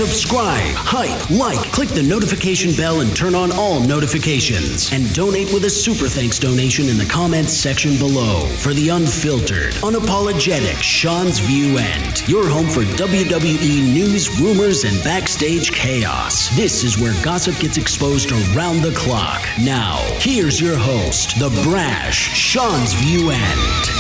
Subscribe, hype, like, click the notification bell and turn on all notifications. And donate with a super thanks donation in the comments section below for the unfiltered, unapologetic SeanzViewEnt, your home for WWE news, rumors, and backstage chaos. This is where gossip gets exposed around the clock. Now, here's your host, the brash SeanzViewEnt.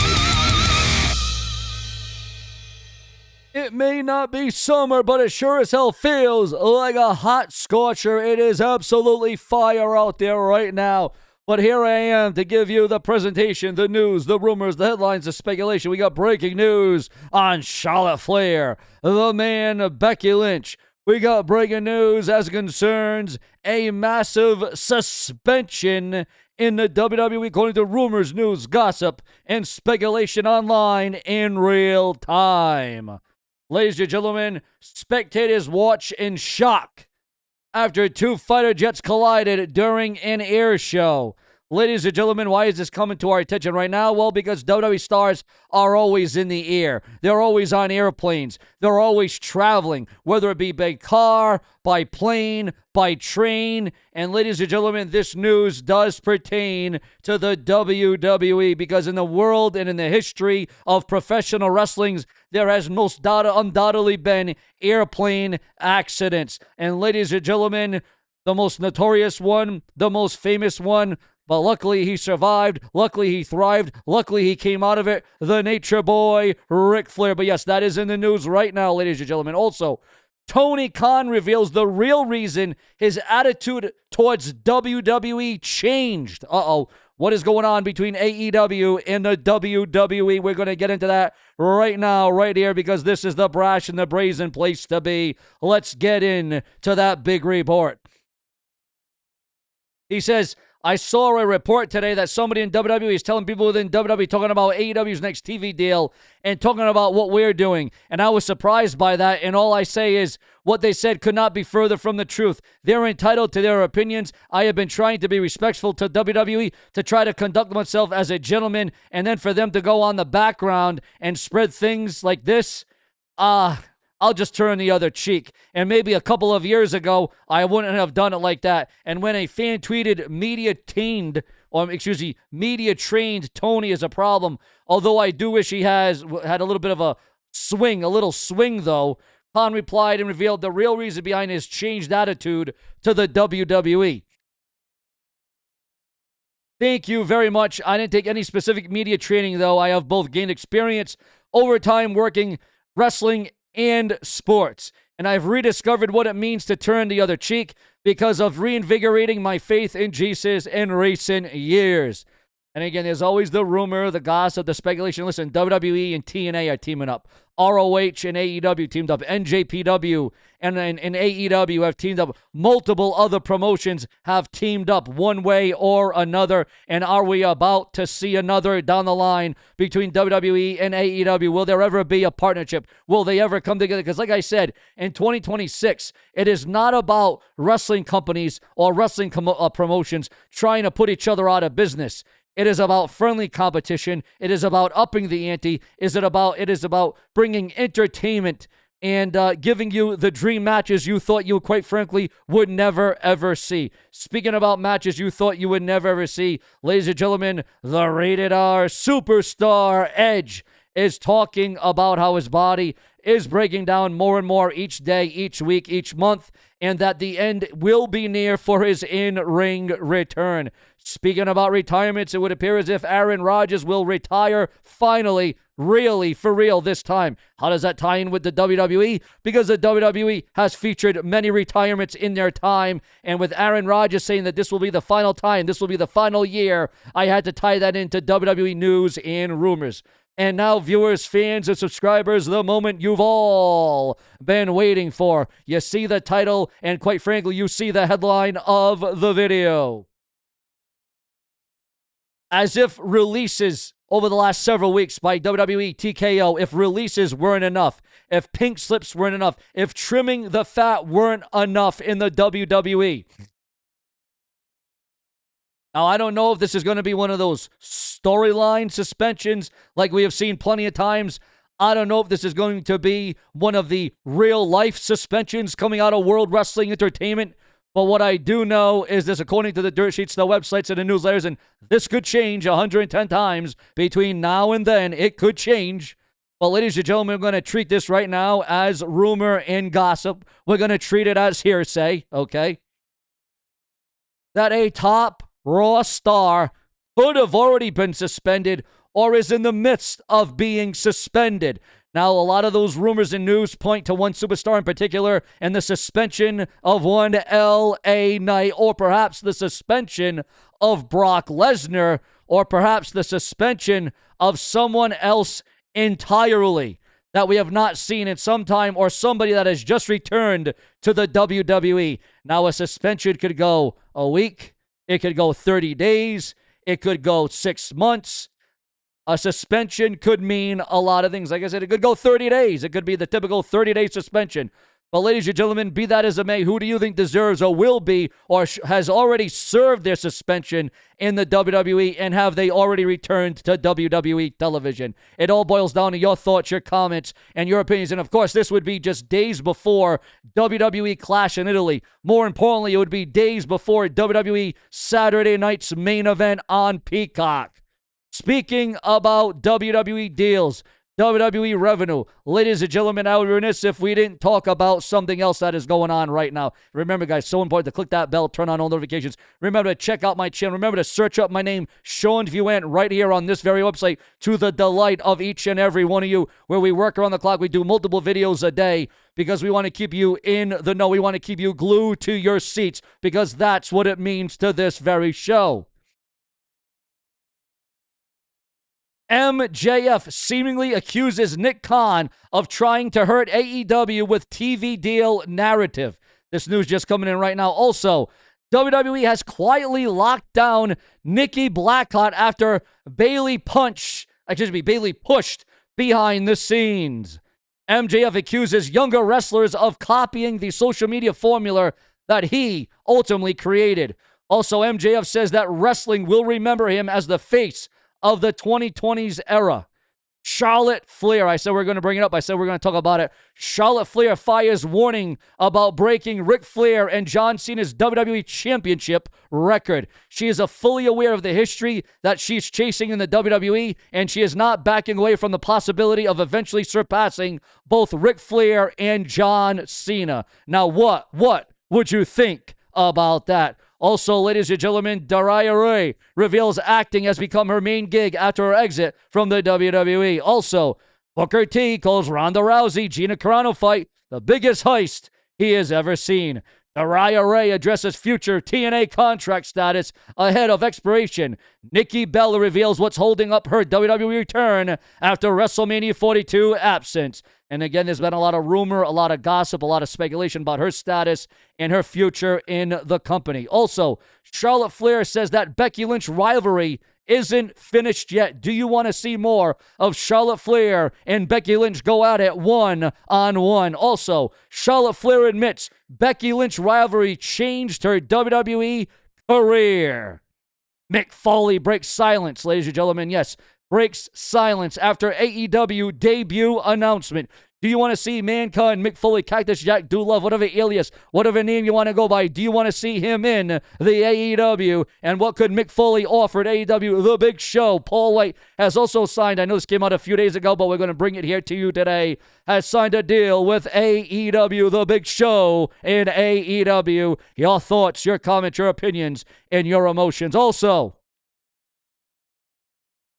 It may not be summer, but it sure as hell feels like a hot scorcher. It is absolutely fire out there right now. But here I am to give you the presentation, the news, the rumors, the headlines, the speculation. We got breaking news on Charlotte Flair, the man Becky Lynch. We got breaking news as concerns a massive suspension in the WWE, according to rumors, news, gossip, and speculation online in real time. Ladies and gentlemen, spectators watch in shock after two fighter jets collided during an air show. Ladies and gentlemen, why is this coming to our attention right now? Well, because WWE stars are always in the air. They're always on airplanes. They're always traveling, whether it be by car, by plane, by train. And ladies and gentlemen, this news does pertain to the WWE, because in the world and in the history of professional wrestling, there has most undoubtedly been airplane accidents. And ladies and gentlemen, the most notorious one, the most famous one, but luckily he survived, luckily he thrived, luckily he came out of it, the Nature Boy, Ric Flair. But yes, that is in the news right now, ladies and gentlemen. Also, Tony Khan reveals the real reason his attitude towards WWE changed. What is going on between AEW and the WWE? We're going to get into that right now, right here, because this is the brash and the brazen place to be. Let's get into that big report. He says, I saw a report today that somebody in WWE is telling people within WWE, talking about AEW's next TV deal and talking about what we're doing. And I was surprised by that. And all I say is what they said could not be further from the truth. They're entitled to their opinions. I have been trying to be respectful to WWE, to try to conduct myself as a gentleman. And then for them to go on the background and spread things like this, I'll just turn the other cheek. And maybe a couple of years ago, I wouldn't have done it like that. And when a fan tweeted media-trained Tony is a problem, although I do wish he had a little bit of a little swing though, Khan replied and revealed the real reason behind his changed attitude to the WWE. Thank you very much. I didn't take any specific media training though. I have both gained experience over time working wrestling and sports, and I've rediscovered what it means to turn the other cheek because of reinvigorating my faith in Jesus in recent years. And again, there's always the rumor, the gossip, the speculation. Listen, WWE and TNA are teaming up. ROH and AEW teamed up. NJPW and AEW have teamed up. Multiple other promotions have teamed up one way or another. And are we about to see another down the line between WWE and AEW? Will there ever be a partnership? Will they ever come together? Because like I said, in 2026, it is not about wrestling companies or wrestling promotions trying to put each other out of business. It is about friendly competition. It is about upping the ante. It is about bringing entertainment and giving you the dream matches you thought you, quite frankly, would never, ever see. Speaking about matches you thought you would never, ever see, ladies and gentlemen, the Rated R superstar Edge is talking about how his body is breaking down more and more each day, each week, each month, and that the end will be near for his in-ring return. Speaking about retirements, it would appear as if Aaron Rodgers will retire finally, really, for real this time. How does that tie in with the WWE? Because the WWE has featured many retirements in their time, and with Aaron Rodgers saying that this will be the final time, this will be the final year, I had to tie that into WWE news and rumors. And now, viewers, fans, and subscribers, the moment you've all been waiting for. You see the title, and quite frankly, you see the headline of the video. As if releases over the last several weeks by WWE, TKO, if releases weren't enough, if pink slips weren't enough, if trimming the fat weren't enough in the WWE. Now, I don't know if this is going to be one of those storyline suspensions like we have seen plenty of times I don't know if this is going to be one of the real-life suspensions coming out of World Wrestling Entertainment. But what I do know is this, according to the dirt sheets, the websites, and the newsletters, and this could change 110 times between now and then. It could change. But ladies and gentlemen, we're going to treat this right now as rumor and gossip. We're going to treat it as hearsay, okay? That a top Raw star could have already been suspended or is in the midst of being suspended. Now, a lot of those rumors and news point to one superstar in particular and the suspension of one LA Knight, or perhaps the suspension of Brock Lesnar, or perhaps the suspension of someone else entirely that we have not seen in some time, or somebody that has just returned to the WWE. Now, a suspension could go a week, it could go 30 days, it could go 6 months. A suspension could mean a lot of things. Like I said, it could go 30 days. It could be the typical 30-day suspension. But ladies and gentlemen, be that as it may, who do you think deserves or will be or has already served their suspension in the WWE, and have they already returned to WWE television? It all boils down to your thoughts, your comments, and your opinions. And of course, this would be just days before WWE Clash in Italy. More importantly, it would be days before WWE Saturday Night's main event on Peacock. Speaking about WWE deals, WWE revenue, ladies and gentlemen, I would be remiss if we didn't talk about something else that is going on right now. Remember, guys, so important to click that bell, turn on all notifications. Remember to check out my channel. Remember to search up my name, SeanzViewEnt, right here on this very website, to the delight of each and every one of you, where we work around the clock. We do multiple videos a day because we want to keep you in the know. We want to keep you glued to your seats because that's what it means to this very show. MJF seemingly accuses Nick Khan of trying to hurt AEW with TV deal narrative. This news just coming in right now. Also, WWE has quietly locked down Nikki Blackheart after Bayley pushed behind the scenes. MJF accuses younger wrestlers of copying the social media formula that he ultimately created. Also, MJF says that wrestling will remember him as the face of the 2020s era. Charlotte Flair, I said we're going to bring it up. I said we're going to talk about it. Charlotte Flair fires warning about breaking Ric Flair and John Cena's WWE Championship record. She is fully aware of the history that she's chasing in the WWE, and she is not backing away from the possibility of eventually surpassing both Ric Flair and John Cena. Now, what would you think about that? Also, ladies and gentlemen, Daria Ray reveals acting has become her main gig after her exit from the WWE. Also, Booker T calls Ronda Rousey Gina Carano fight the biggest heist he has ever seen. Daria Ray addresses future TNA contract status ahead of expiration. Nikki Bella reveals what's holding up her WWE return after WrestleMania 42 absence. And again, there's been a lot of rumor, a lot of gossip, a lot of speculation about her status and her future in the company. Also, Charlotte Flair says that Becky Lynch rivalry isn't finished yet. Do you want to see more of Charlotte Flair and Becky Lynch go at it one-on-one? Also, Charlotte Flair admits Becky Lynch rivalry changed her WWE career. Mick Foley breaks silence, ladies and gentlemen. Yes, breaks silence after AEW debut announcement. Do you want to see Mankind, Mick Foley, Cactus Jack, Doolove, whatever alias, whatever name you want to go by? Do you want to see him in the AEW? And what could Mick Foley offer at AEW? The Big Show. Paul White has also signed, I know this came out a few days ago, but we're going to bring it here to you today, has signed a deal with AEW, The Big Show in AEW. Your thoughts, your comments, your opinions, and your emotions. Also,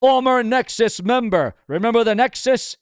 former Nexus member. Remember the Nexus?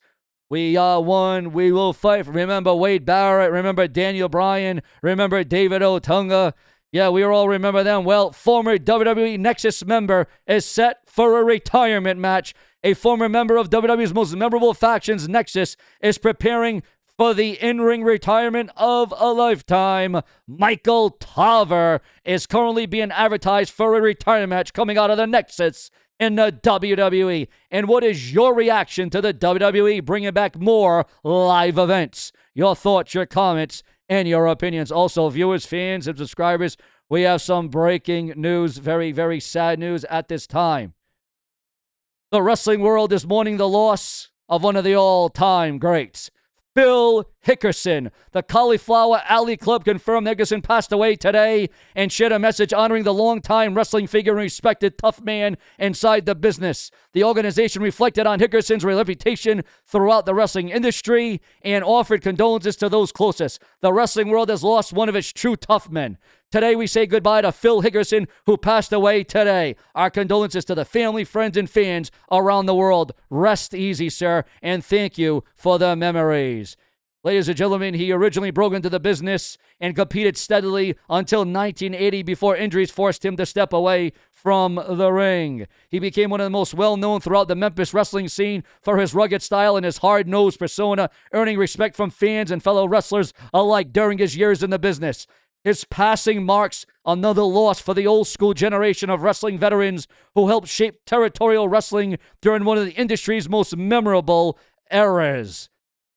We are one, we will fight. Remember Wade Barrett, remember Daniel Bryan, remember David Otunga. Yeah, we all remember them. Well, former WWE Nexus member is set for a retirement match. A former member of WWE's most memorable factions, Nexus, is preparing for the in-ring retirement of a lifetime. Michael Tarver is currently being advertised for a retirement match coming out of the Nexus in the WWE. And what is your reaction to the WWE bringing back more live events? Your thoughts, your comments, and your opinions. Also, viewers, fans, and subscribers, we have some breaking news. Very, very sad news at this time. The wrestling world is mourning the loss of one of the all-time greats, Phil Hickerson. The Cauliflower Alley Club confirmed Hickerson passed away today and shared a message honoring the longtime wrestling figure and respected tough man inside the business. The organization reflected on Hickerson's reputation throughout the wrestling industry and offered condolences to those closest. The wrestling world has lost one of its true tough men. Today, we say goodbye to Phil Hickerson, who passed away today. Our condolences to the family, friends, and fans around the world. Rest easy, sir, and thank you for the memories. Ladies and gentlemen, he originally broke into the business and competed steadily until 1980 before injuries forced him to step away from the ring. He became one of the most well-known throughout the Memphis wrestling scene for his rugged style and his hard-nosed persona, earning respect from fans and fellow wrestlers alike during his years in the business. His passing marks another loss for the old-school generation of wrestling veterans who helped shape territorial wrestling during one of the industry's most memorable eras.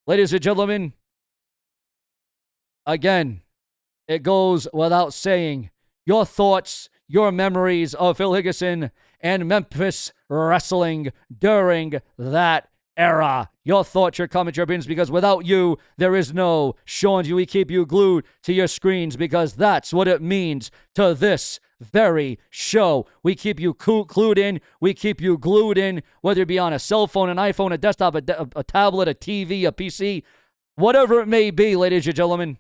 Ladies and gentlemen, again, it goes without saying, your thoughts, your memories of Phil Hickerson and Memphis wrestling during that era. Your thoughts, your comments, your opinions, because without you, there is no SeanzView. We keep you glued to your screens because that's what it means to this very show. We keep you clued in. We keep you glued in, whether it be on a cell phone, an iPhone, a desktop, a tablet, a TV, a PC, whatever it may be, ladies and gentlemen.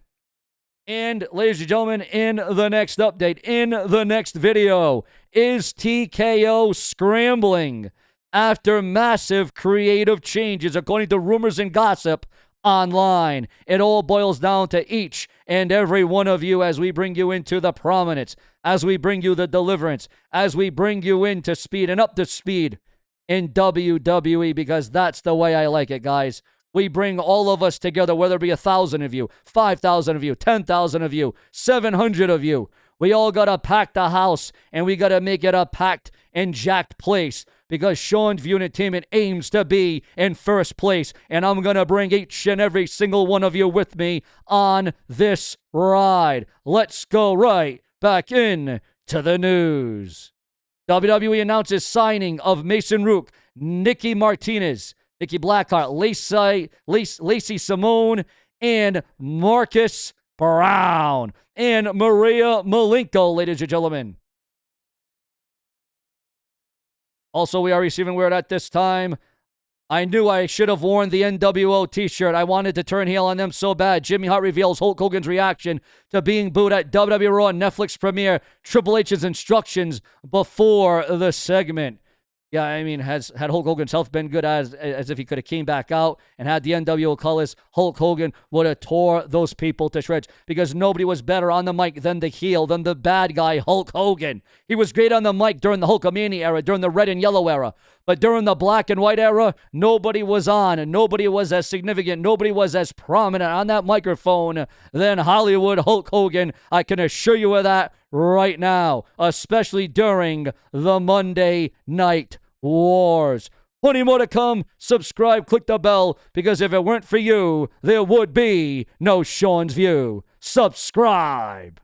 And, ladies and gentlemen, in the next update, in the next video, is TKO scrambling after massive creative changes, according to rumors and gossip online? It all boils down to each and every one of you as we bring you into the prominence, as we bring you the deliverance, as we bring you into speed and up to speed in WWE, because that's the way I like it, guys. We bring all of us together, whether it be 1,000 of you, 5,000 of you, 10,000 of you, 700 of you. We all got to pack the house, and we got to make it a packed and jacked place, because SeanzView Entertainment aims to be in first place, and I'm going to bring each and every single one of you with me on this ride. Let's go right back in to the news. WWE announces signing of Mason Rook, Nikki Martinez, Nikki Blackheart, Lacey Simone, and Marcus Brown, and Maria Malenko, ladies and gentlemen. Also, we are receiving word at this time. I knew I should have worn the NWO t-shirt. I wanted to turn heel on them so bad. Jimmy Hart reveals Hulk Hogan's reaction to being booed at WWE Raw Netflix premiere. Triple H's instructions before the segment. Yeah, I mean, had Hulk Hogan's health been good as if he could have came back out and had the NWO colors, Hulk Hogan would have tore those people to shreds, because nobody was better on the mic than the heel, than the bad guy, Hulk Hogan. He was great on the mic during the Hulkamania era, during the red and yellow era. But during the black and white era, nobody was on, and nobody was as significant, nobody was as prominent on that microphone than Hollywood Hulk Hogan. I can assure you of that right now, especially during the Monday Night Wars. Plenty more to come. Subscribe, click the bell, because if it weren't for you, there would be no SeanzView. Subscribe.